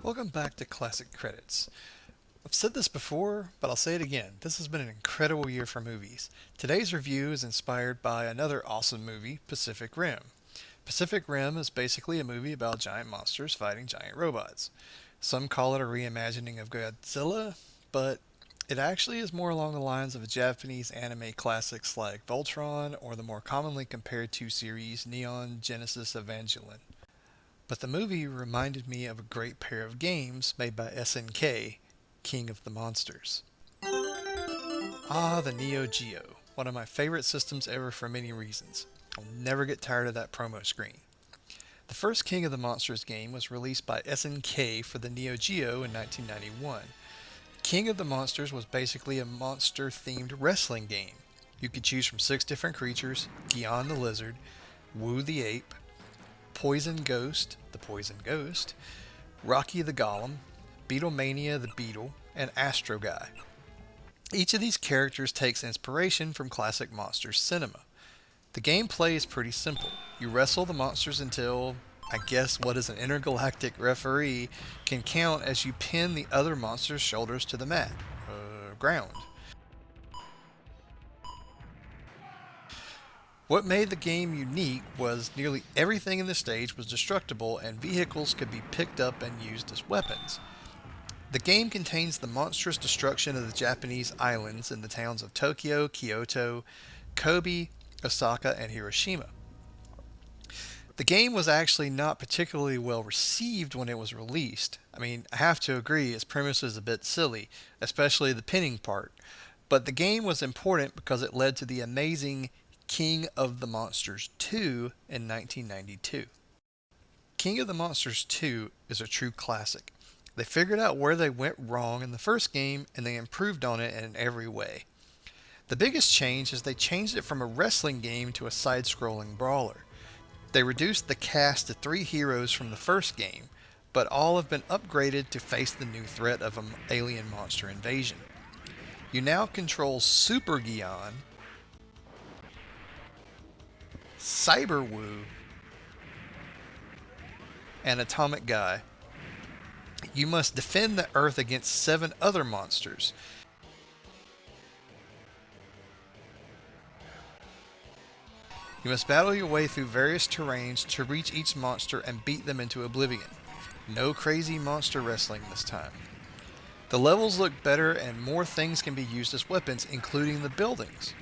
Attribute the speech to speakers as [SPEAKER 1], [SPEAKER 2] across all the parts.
[SPEAKER 1] Welcome back to Classic Credits. I've said this before, but I'll say it again. This has been an incredible year for movies. Today's review is inspired by another awesome movie, Pacific Rim. Pacific Rim is basically a movie about giant monsters fighting giant robots. Some call it a reimagining of Godzilla, but it actually is more along the lines of Japanese anime classics like Voltron or the more commonly compared to series Neon Genesis Evangelion. But the movie reminded me of a great pair of games made by SNK, King of the Monsters. Ah, the Neo Geo, one of my favorite systems ever for many reasons. I'll never get tired of that promo screen. The first King of the Monsters game was released by SNK for the Neo Geo in 1991. King of the Monsters was basically a monster-themed wrestling game. You could choose from 6 different creatures: Gion the Lizard, Wu the Ape, Poison Ghost, the Poison Ghost, Rocky the Golem, Beetlemania the Beetle, and Astro Guy. Each of these characters takes inspiration from classic monsters cinema. The gameplay is pretty simple. You wrestle the monsters until, I guess what is an intergalactic referee, can count as you pin the other monster's shoulders to the ground. What made the game unique was nearly everything in the stage was destructible and vehicles could be picked up and used as weapons. The game contains the monstrous destruction of the Japanese islands in the towns of Tokyo, Kyoto, Kobe, Osaka, and Hiroshima. The game was actually not particularly well received when it was released. I have to agree, its premise is a bit silly, especially the pinning part. But the game was important because it led to the amazing King of the Monsters 2 in 1992. King of the Monsters 2 is a true classic. They figured out where they went wrong in the first game and they improved on it in every way. The biggest change is they changed it from a wrestling game to a side-scrolling brawler. They reduced the cast to 3 heroes from the first game, but all have been upgraded to face the new threat of an alien monster invasion. You now control Super Gion, Cyber Wu, and Atomic Guy. You must defend the Earth against 7 other monsters. You must battle your way through various terrains to reach each monster and beat them into oblivion. No crazy monster wrestling this time. The levels look better and more things can be used as weapons, including the buildings.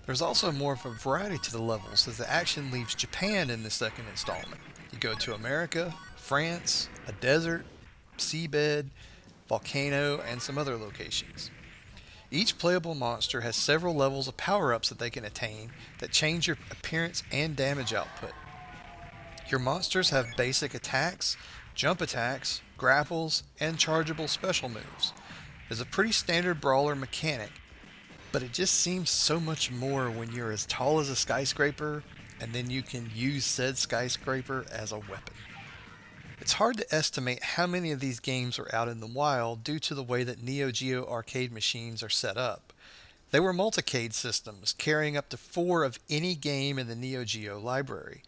[SPEAKER 1] There's also more of a variety to the levels as the action leaves Japan in the second installment. You go to America, France, a desert, seabed, volcano, and some other locations. Each playable monster has several levels of power-ups that they can attain that change your appearance and damage output. Your monsters have basic attacks, jump attacks, grapples, and chargeable special moves. It's a pretty standard brawler mechanic, but it just seems so much more when you're as tall as a skyscraper and then you can use said skyscraper as a weapon. It's hard to estimate how many of these games are out in the wild due to the way that Neo Geo arcade machines are set up. They were multicade systems, carrying up to 4 of any game in the Neo Geo library.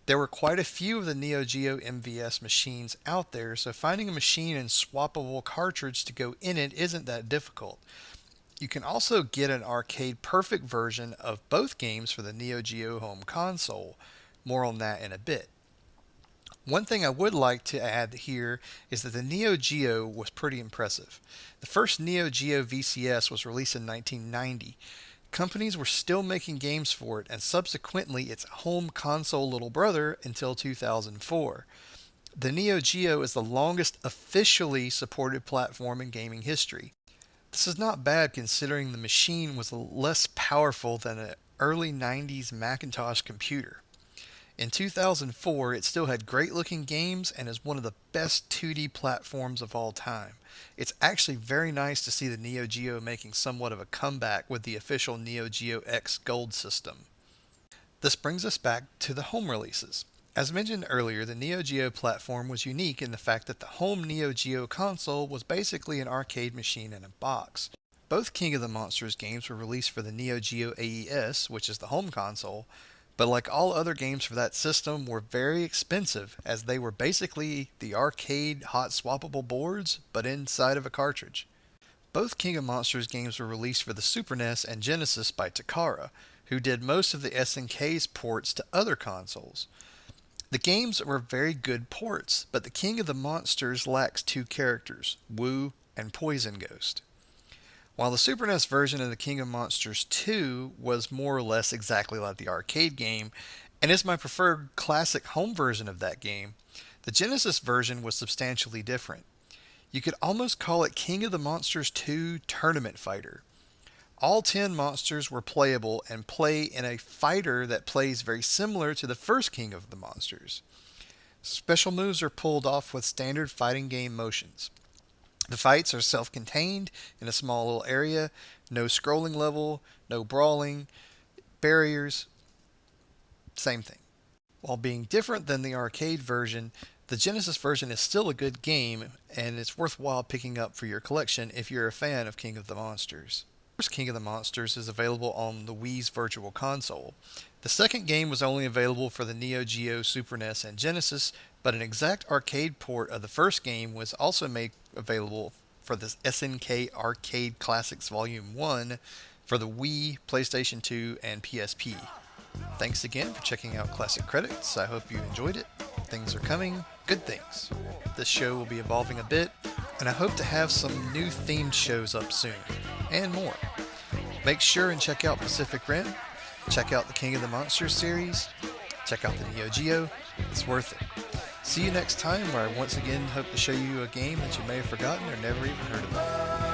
[SPEAKER 1] There were quite a few of the Neo Geo MVS machines out there, so finding a machine and swappable cartridge to go in it isn't that difficult. You can also get an arcade perfect version of both games for the Neo Geo home console. More on that in a bit. One thing I would like to add here is that the Neo Geo was pretty impressive. The first Neo Geo VCS was released in 1990. Companies were still making games for it, and subsequently its home console little brother until 2004. The Neo Geo is the longest officially supported platform in gaming history. This is not bad considering the machine was less powerful than an early 90s Macintosh computer. In 2004, it still had great looking games and is one of the best 2D platforms of all time. It's actually very nice to see the Neo Geo making somewhat of a comeback with the official Neo Geo X Gold system. This brings us back to the home releases. As mentioned earlier, the Neo Geo platform was unique in the fact that the home Neo Geo console was basically an arcade machine in a box. Both King of the Monsters games were released for the Neo Geo AES, which is the home console, but like all other games for that system were very expensive as they were basically the arcade hot swappable boards but inside of a cartridge. Both King of Monsters games were released for the Super NES and Genesis by Takara, who did most of the SNK's ports to other consoles. The games were very good ports, but the King of the Monsters lacks two characters, Wu and Poison Ghost. While the Super NES version of the King of Monsters 2 was more or less exactly like the arcade game, and is my preferred classic home version of that game, the Genesis version was substantially different. You could almost call it King of the Monsters 2 Tournament Fighter. All 10 monsters were playable and play in a fighter that plays very similar to the first King of the Monsters. Special moves are pulled off with standard fighting game motions. The fights are self-contained in a small little area, no scrolling level, no brawling, barriers, same thing. While being different than the arcade version, the Genesis version is still a good game, and it's worthwhile picking up for your collection if you're a fan of King of the Monsters. The first King of the Monsters is available on the Wii's Virtual Console. The second game was only available for the Neo Geo, Super NES, and Genesis, but an exact arcade port of the first game was also made available for the SNK Arcade Classics Volume 1 for the Wii, PlayStation 2, and PSP. Thanks again for checking out Classic Credits. I hope you enjoyed it. Things are coming, good things. This show will be evolving a bit, and I hope to have some new themed shows up soon, and more. Make sure and check out Pacific Rim, check out the King of the Monsters series, check out the Neo Geo. It's worth it. See you next time, where I once again hope to show you a game that you may have forgotten or never even heard about.